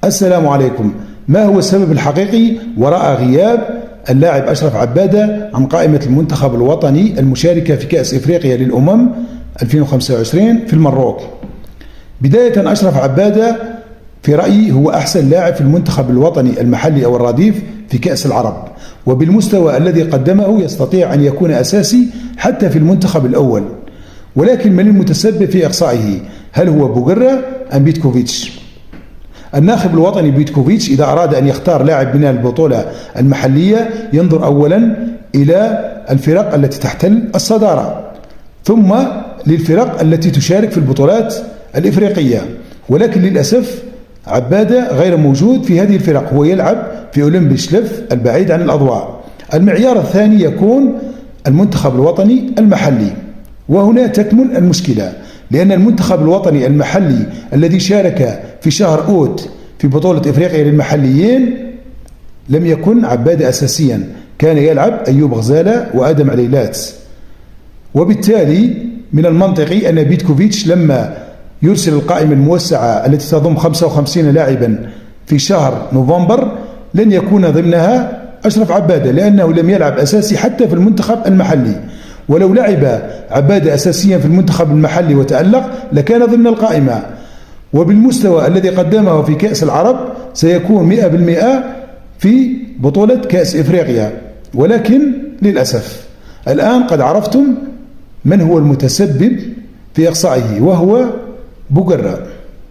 السلام عليكم. ما هو السبب الحقيقي وراء غياب اللاعب أشرف عبادة عن قائمة المنتخب الوطني المشاركة في كأس إفريقيا للأمم 2025 في المروك؟ بداية، أشرف عبادة في رأيي هو أحسن لاعب في المنتخب الوطني المحلي أو الرديف في كأس العرب، وبالمستوى الذي قدمه يستطيع أن يكون أساسي حتى في المنتخب الأول. ولكن من المتسبب في إقصائه؟ هل هو بوغرة أم بيتكوفيتش؟ الناخب الوطني بيتكوفيتش إذا أراد أن يختار لاعب من البطولة المحلية ينظر أولا إلى الفرق التي تحتل الصدارة، ثم للفرق التي تشارك في البطولات الإفريقية. ولكن للأسف عبادة غير موجود في هذه الفرق، هو يلعب في أولمبي شلف البعيد عن الأضواء. المعيار الثاني يكون المنتخب الوطني المحلي، وهنا تكمن المشكلة، لأن المنتخب الوطني المحلي الذي شارك في شهر أوت في بطولة إفريقيا للمحليين لم يكن عبادة أساسيا، كان يلعب أيوب غزالة وآدم عليلات. وبالتالي من المنطقي أن بيتكوفيتش لما يرسل القائمة الموسعة التي تضم 55 لاعبا في شهر نوفمبر لن يكون ضمنها أشرف عبادة، لأنه لم يلعب أساسي حتى في المنتخب المحلي. ولو لعب عبادة أساسيا في المنتخب المحلي وتألق لكان ضمن القائمة، وبالمستوى الذي قدمه في كأس العرب سيكون 100% في بطولة كأس إفريقيا. ولكن للأسف الآن قد عرفتم من هو المتسبب في إقصائه، وهو بوغرة.